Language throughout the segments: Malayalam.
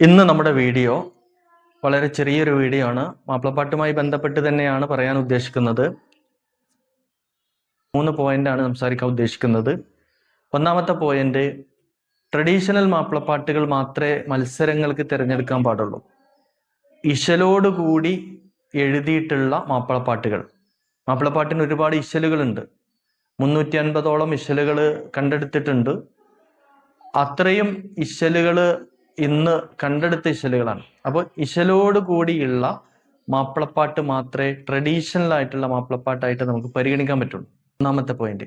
ഇന്ന് നമ്മുടെ വീഡിയോ വളരെ ചെറിയൊരു വീഡിയോ ആണ്. മാപ്പിളപ്പാട്ടുമായി ബന്ധപ്പെട്ട് തന്നെയാണ് പറയാൻ ഉദ്ദേശിക്കുന്നത്. 3 പോയിന്റാണ് സംസാരിക്കാൻ ഉദ്ദേശിക്കുന്നത്. ഒന്നാമത്തെ പോയിന്റ്, ട്രഡീഷണൽ മാപ്പിളപ്പാട്ടുകൾ മാത്രമേ മത്സരങ്ങൾക്ക് തിരഞ്ഞെടുക്കാൻ പാടുള്ളൂ. ഇശലോടുകൂടി എഴുതിയിട്ടുള്ള മാപ്പിളപ്പാട്ടുകൾ. മാപ്പിളപ്പാട്ടിന് ഒരുപാട് ഇശലുകളുണ്ട്. 350ഓളം ഇശലുകൾ കണ്ടെടുത്തിട്ടുണ്ട്. അത്രയും ഇശലുകൾ ഇന്ന് കണ്ടെടുത്ത ഇശലുകളാണ്. അപ്പോൾ ഇശലോട് കൂടിയുള്ള മാപ്പിളപ്പാട്ട് മാത്രമേ ട്രഡീഷണൽ ആയിട്ടുള്ള മാപ്പിളപ്പാട്ടായിട്ട് നമുക്ക് പരിഗണിക്കാൻ പറ്റുള്ളൂ. ഒന്നാമത്തെ പോയിന്റ്.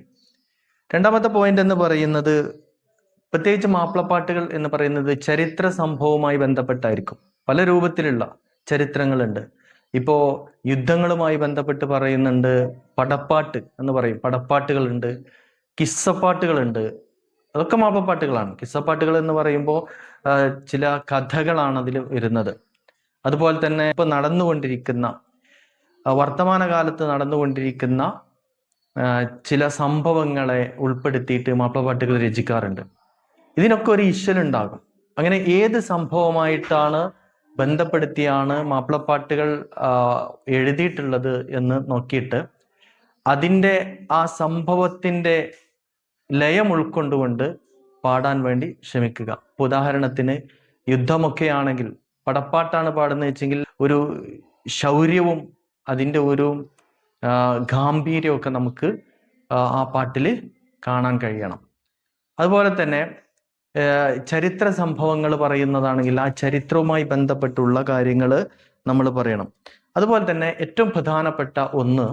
രണ്ടാമത്തെ പോയിന്റ് എന്ന് പറയുന്നത്, പ്രത്യേകിച്ച് മാപ്പിളപ്പാട്ടുകൾ എന്ന് പറയുന്നത് ചരിത്ര സംഭവവുമായി ബന്ധപ്പെട്ടായിരിക്കും. പല രൂപത്തിലുള്ള ചരിത്രങ്ങളുണ്ട്. ഇപ്പോ യുദ്ധങ്ങളുമായി ബന്ധപ്പെട്ട് പറയുന്നുണ്ട്, പടപ്പാട്ട് എന്ന് പറയും, പടപ്പാട്ടുകളുണ്ട്, കിസ്സപ്പാട്ടുകളുണ്ട്. അതൊക്കെ മാപ്പിളപ്പാട്ടുകളാണ്. കിസ്സപ്പാട്ടുകൾ എന്ന് പറയുമ്പോൾ ചില കഥകളാണ് അതിൽ വരുന്നത്. അതുപോലെ തന്നെ ഇപ്പൊ നടന്നുകൊണ്ടിരിക്കുന്ന, വർത്തമാനകാലത്ത് നടന്നുകൊണ്ടിരിക്കുന്ന ചില സംഭവങ്ങളെ ഉൾപ്പെടുത്തിയിട്ട് മാപ്പിളപ്പാട്ടുകൾ രചിക്കാറുണ്ട്. ഇതിനൊക്കെ ഒരു ഇശലുണ്ടാകും. അങ്ങനെ ഏത് സംഭവമായിട്ടാണ് ബന്ധപ്പെടുത്തിയാണ് മാപ്പിളപ്പാട്ടുകൾ എഴുതിയിട്ടുള്ളത് എന്ന് നോക്കിയിട്ട് അതിൻ്റെ ആ സംഭവത്തിൻ്റെ ലയം ഉൾക്കൊണ്ടുകൊണ്ട് പാടാൻ വേണ്ടി ശ്രമിക്കുക. ഉദാഹരണത്തിന് യുദ്ധമൊക്കെ ആണെങ്കിൽ പടപ്പാട്ടാണ് പാടുന്നത് വെച്ചെങ്കിൽ ഒരു ശൗര്യവും അതിൻ്റെ ഒരു ഗാംഭീര്യമൊക്കെ നമുക്ക് ആ പാട്ടിൽ കാണാൻ കഴിയണം. അതുപോലെ തന്നെ ചരിത്ര സംഭവങ്ങൾ പറയുന്നതാണെങ്കിൽ ആ ചരിത്രവുമായി ബന്ധപ്പെട്ടുള്ള കാര്യങ്ങൾ നമ്മൾ പറയണം. അതുപോലെ തന്നെ ഏറ്റവും പ്രധാനപ്പെട്ട ഒന്ന്,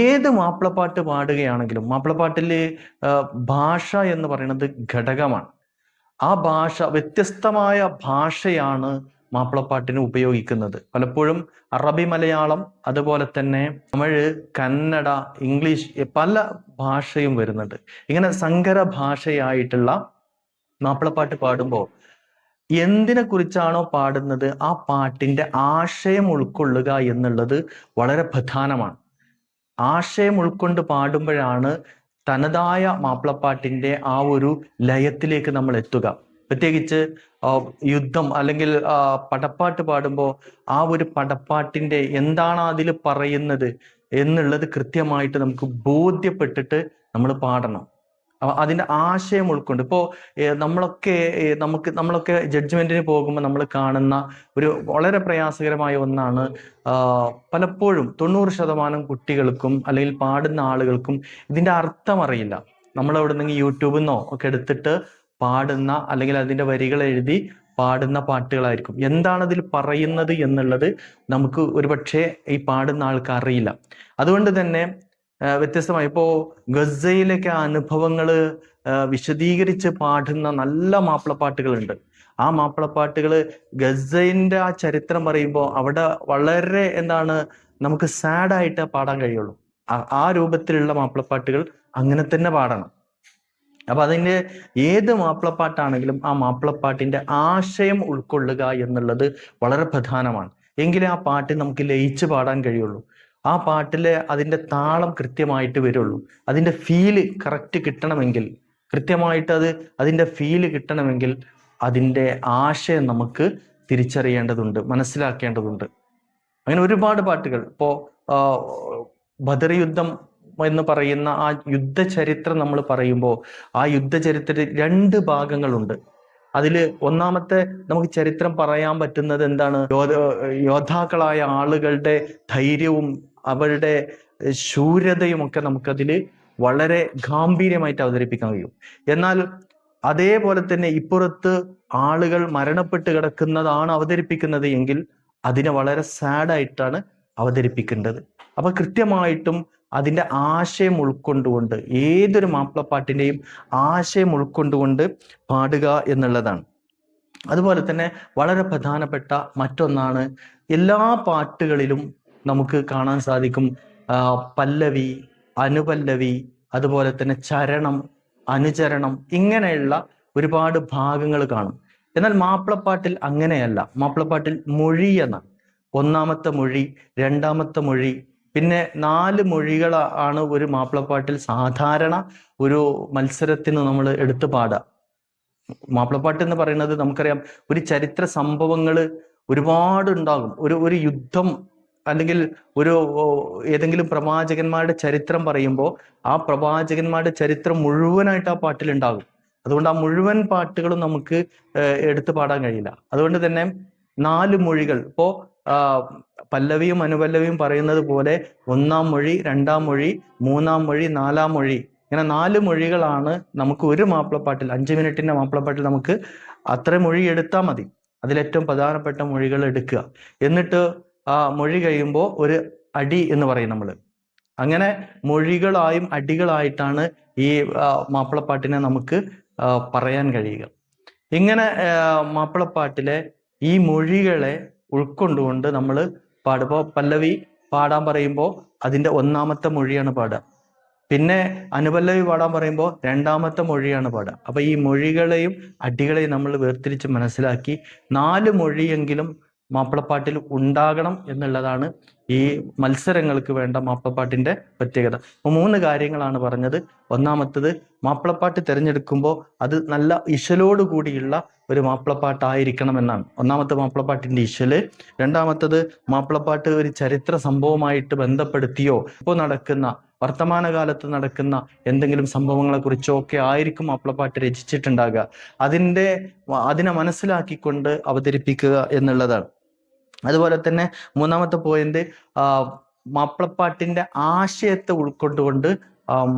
ഏത് മാപ്പിളപ്പാട്ട് പാടുകയാണെങ്കിലും മാപ്പിളപ്പാട്ടിൽ ഭാഷ എന്ന് പറയുന്നത് ഘടകമാണ്. ആ ഭാഷ, വ്യത്യസ്തമായ ഭാഷയാണ് മാപ്പിളപ്പാട്ടിന് ഉപയോഗിക്കുന്നത്. പലപ്പോഴും അറബി, മലയാളം, അതുപോലെ തന്നെ തമിഴ്, കന്നഡ, ഇംഗ്ലീഷ്, പല ഭാഷയും വരുന്നുണ്ട്. ഇങ്ങനെ സങ്കര ഭാഷയായിട്ടുള്ള മാപ്പിളപ്പാട്ട് പാടുമ്പോൾ എന്തിനെ കുറിച്ചാണോ പാടുന്നത് ആ പാട്ടിന്റെ ആശയം ഉൾക്കൊള്ളുക എന്നുള്ളത് വളരെ പ്രധാനമാണ്. ആശയം ഉൾക്കൊണ്ട് പാടുമ്പോഴാണ് തനതായ മാപ്പിളപ്പാട്ടിന്റെ ആ ഒരു ലയത്തിലേക്ക് നമ്മൾ എത്തുക. പ്രത്യേകിച്ച് യുദ്ധം അല്ലെങ്കിൽ പടപ്പാട്ട് പാടുമ്പോൾ ആ ഒരു പടപ്പാട്ടിന്റെ എന്താണ് അതിൽ പറയുന്നത് എന്നുള്ളത് കൃത്യമായിട്ട് നമുക്ക് ബോധ്യപ്പെട്ടിട്ട് നമ്മൾ പാടണം. അതിന്റെ ആശയം ഉൾക്കൊണ്ട്. ഇപ്പോൾ നമ്മളൊക്കെ ജഡ്ജ്മെന്റിന് പോകുമ്പോൾ നമ്മൾ കാണുന്ന ഒരു വളരെ പ്രയാസകരമായ ഒന്നാണ്, പലപ്പോഴും 90% കുട്ടികൾക്കും അല്ലെങ്കിൽ പാടുന്ന ആളുകൾക്കും ഇതിന്റെ അർത്ഥം അറിയില്ല. നമ്മൾ എവിടെ നിന്നെങ്കിൽ യൂട്യൂബിൽ നിന്നോ ഒക്കെ എടുത്തിട്ട് പാടുന്ന, അല്ലെങ്കിൽ അതിന്റെ വരികൾ എഴുതി പാടുന്ന പാട്ടുകളായിരിക്കും. എന്താണ് അതിൽ പറയുന്നത് എന്നുള്ളത് നമുക്ക് ഒരുപക്ഷെ ഈ പാടുന്ന ആൾക്ക് അറിയില്ല. അതുകൊണ്ട് തന്നെ വ്യത്യസ്തമായി ഇപ്പോൾ ഗസയിലൊക്കെ അനുഭവങ്ങൾ വിശദീകരിച്ച് പാടുന്ന നല്ല മാപ്പിളപ്പാട്ടുകളുണ്ട്. ആ മാപ്പിളപ്പാട്ടുകൾ ഗസയിന്റെ ആ ചരിത്രം പറയുമ്പോൾ അവിടെ വളരെ നമുക്ക് സാഡായിട്ട് പാടാൻ കഴിയുള്ളൂ. ആ രൂപത്തിലുള്ള മാപ്പിളപ്പാട്ടുകൾ അങ്ങനെ തന്നെ പാടണം. അപ്പൊ അതിൻ്റെ ഏത് മാപ്പിളപ്പാട്ടാണെങ്കിലും ആ മാപ്പിളപ്പാട്ടിന്റെ ആശയം ഉൾക്കൊള്ളുക എന്നുള്ളത് വളരെ പ്രധാനമാണ്. എങ്കിലേ ആ പാട്ട് നമുക്ക് ലയിച്ച് പാടാൻ കഴിയുള്ളൂ. ആ പാട്ടിലെ അതിൻ്റെ താളം കൃത്യമായിട്ട് വരുള്ളൂ. അതിൻ്റെ ഫീല് കറക്റ്റ് കിട്ടണമെങ്കിൽ, കൃത്യമായിട്ട് അതിൻ്റെ ഫീല് കിട്ടണമെങ്കിൽ അതിൻ്റെ ആശയം നമുക്ക് തിരിച്ചറിയേണ്ടതുണ്ട്, മനസ്സിലാക്കേണ്ടതുണ്ട്. അങ്ങനെ ഒരുപാട് പാട്ടുകൾ. ഇപ്പോൾ ബദർ യുദ്ധം എന്ന് പറയുന്ന ആ യുദ്ധചരിത്രം നമ്മൾ പറയുമ്പോൾ ആ യുദ്ധചരിത്രത്തിൽ 2 ഭാഗങ്ങളുണ്ട്. അതിൽ ഒന്നാമത്തെ നമുക്ക് ചരിത്രം പറയാൻ പറ്റുന്നത് എന്താണ്, യോദ്ധാക്കളായ ആളുകളുടെ ധൈര്യവും അവരുടെ ശൂരതയും ഒക്കെ നമുക്കതിൽ വളരെ ഗാംഭീര്യമായിട്ട് അവതരിപ്പിക്കാൻ കഴിയും. എന്നാൽ അതേപോലെ തന്നെ ഇപ്പുറത്ത് ആളുകൾ മരണപ്പെട്ട് കിടക്കുന്നതാണ് അവതരിപ്പിക്കുന്നത് എങ്കിൽ അതിനെ വളരെ സാഡായിട്ടാണ് അവതരിപ്പിക്കേണ്ടത്. അപ്പൊ കൃത്യമായിട്ടും അതിൻ്റെ ആശയം ഉൾക്കൊണ്ടുകൊണ്ട്, ഏതൊരു മാപ്പിളപ്പാട്ടിൻ്റെയും ആശയം ഉൾക്കൊണ്ടുകൊണ്ട് പാടുക എന്നുള്ളതാണ്. അതുപോലെ തന്നെ വളരെ പ്രധാനപ്പെട്ട മറ്റൊന്നാണ്, എല്ലാ പാട്ടുകളിലും നമുക്ക് കാണാൻ സാധിക്കും പല്ലവി, അനുപല്ലവി, അതുപോലെ തന്നെ ചരണം, അനുചരണം, ഇങ്ങനെയുള്ള ഒരുപാട് ഭാഗങ്ങൾ കാണും. എന്നാൽ മാപ്പിളപ്പാട്ടിൽ അങ്ങനെയല്ല. മാപ്പിളപ്പാട്ടിൽ മൊഴി എന്നാണ്. ഒന്നാമത്തെ മൊഴി, രണ്ടാമത്തെ മൊഴി, പിന്നെ 4 മൊഴികൾ ആണ് ഒരു മാപ്പിളപ്പാട്ടിൽ സാധാരണ ഒരു മത്സരത്തിന് നമ്മൾ എടുത്തു പാടുക. മാപ്പിളപ്പാട്ട് എന്ന് പറയുന്നത് നമുക്കറിയാം, ഒരു ചരിത്ര സംഭവങ്ങൾ ഒരുപാട് ഉണ്ടാകും. ഒരു യുദ്ധം അല്ലെങ്കിൽ ഒരു ഏതെങ്കിലും പ്രവാചകന്മാരുടെ ചരിത്രം പറയുമ്പോൾ ആ പ്രവാചകന്മാരുടെ ചരിത്രം മുഴുവനായിട്ട് ആ പാട്ടിലുണ്ടാകും. അതുകൊണ്ട് ആ മുഴുവൻ പാട്ടുകളും നമുക്ക് എടുത്തു പാടാൻ കഴിയില്ല. അതുകൊണ്ട് തന്നെ 4 മൊഴികൾ ഇപ്പോ പല്ലവിയും അനുപല്ലവിയും പറയുന്നത് പോലെ 1-ാം മൊഴി, 2-ാം മൊഴി, 3-ാം മൊഴി, 4-ാം മൊഴി, ഇങ്ങനെ 4 മൊഴികളാണ് നമുക്ക് ഒരു മാപ്പിളപ്പാട്ടിൽ, 5 മിനിറ്റിന്റെ മാപ്പിളപ്പാട്ടിൽ നമുക്ക് അത്ര മൊഴി എടുത്താൽ മതി. അതിലേറ്റവും പ്രധാനപ്പെട്ട മൊഴികൾ എടുക്കുക. എന്നിട്ട് ആ മൊഴി കഴിയുമ്പോൾ ഒരു അടി എന്ന് പറയും നമ്മൾ. അങ്ങനെ മൊഴികളായും അടികളായിട്ടാണ് ഈ മാപ്പിളപ്പാട്ടിനെ നമുക്ക് പറയാൻ കഴിയുക. ഇങ്ങനെ മാപ്പിളപ്പാട്ടിലെ ഈ മൊഴികളെ ഉൾക്കൊണ്ടുകൊണ്ട് നമ്മൾ പാടുമ്പോൾ, പല്ലവി പാടാൻ പറയുമ്പോൾ അതിൻ്റെ 1-ാമത്തെ മൊഴിയാണ് പാടുക. പിന്നെ അനുപല്ലവി പാടാൻ പറയുമ്പോൾ 2-ാമത്തെ മൊഴിയാണ് പാടുക. അപ്പൊ ഈ മൊഴികളെയും അടികളെയും നമ്മൾ വേർതിരിച്ച് മനസ്സിലാക്കി 4 മൊഴിയെങ്കിലും മാപ്പിളപ്പാട്ടിൽ ഉണ്ടാകണം എന്നുള്ളതാണ് ഈ മത്സരങ്ങൾക്ക് വേണ്ട മാപ്പിളപ്പാട്ടിന്റെ പ്രത്യേകത. അപ്പൊ 3 കാര്യങ്ങളാണ് പറഞ്ഞത്. ഒന്നാമത്തത്, മാപ്പിളപ്പാട്ട് തിരഞ്ഞെടുക്കുമ്പോൾ അത് നല്ല ഇശലോട് കൂടിയുള്ള ഒരു മാപ്പിളപ്പാട്ടായിരിക്കണം എന്നാണ് ഒന്നാമത്തെ മാപ്പിളപ്പാട്ടിന്റെ ഇശല്. രണ്ടാമത്തത്, മാപ്പിളപ്പാട്ട് ഒരു ചരിത്ര സംഭവമായിട്ട് ബന്ധപ്പെടുത്തിയോ ഇപ്പോൾ നടക്കുന്ന വർത്തമാനകാലത്ത് നടക്കുന്ന എന്തെങ്കിലും സംഭവങ്ങളെ കുറിച്ചോ ഒക്കെ ആയിരിക്കും മാപ്പിളപ്പാട്ട് രചിച്ചിട്ടുണ്ടാകുക. അതിനെ മനസ്സിലാക്കിക്കൊണ്ട് അവതരിപ്പിക്കുക എന്നുള്ളതാണ്. അതുപോലെ തന്നെ 3-ാമത്തെ പോയിന്റ്, മാപ്പിളപ്പാട്ടിന്റെ ആശയത്തെ ഉൾക്കൊണ്ടുകൊണ്ട്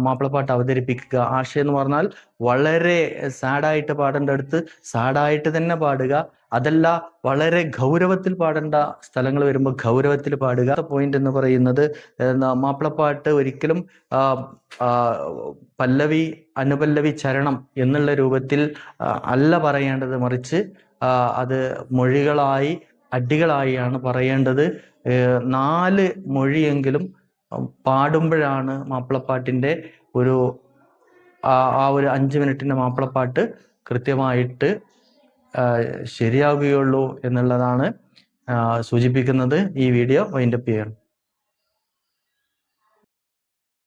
മാപ്പിളപ്പാട്ട് അവതരിപ്പിക്കുക. ആശയം എന്ന് പറഞ്ഞാൽ വളരെ സാഡായിട്ട് പാടേണ്ട അടുത്ത് സാഡായിട്ട് തന്നെ പാടുക, അതല്ല വളരെ ഗൗരവത്തിൽ പാടേണ്ട സ്ഥലങ്ങൾ വരുമ്പോൾ ഗൗരവത്തിൽ പാടുക. പോയിന്റ് എന്ന് പറയുന്നത്, മാപ്പിളപ്പാട്ട് ഒരിക്കലും പല്ലവി അനുപല്ലവി ചരണം എന്നുള്ള രൂപത്തിൽ അല്ല പറയേണ്ടത്, മറിച്ച് അത് മൊഴികളായി അടികളായാണ് പറയേണ്ടത്. 4 മൊഴിയെങ്കിലും പാടുമ്പോഴാണ് മാപ്പിളപ്പാട്ടിന്റെ ഒരു ഒരു 5 മിനിറ്റിന്റെ മാപ്പിളപ്പാട്ട് കൃത്യമായിട്ട് ശരിയാവുകയുള്ളൂ എന്നുള്ളതാണ് സൂചിപ്പിക്കുന്നത്. ഈ വീഡിയോ വൈൻഡപ്പ് ചെയ്യണം.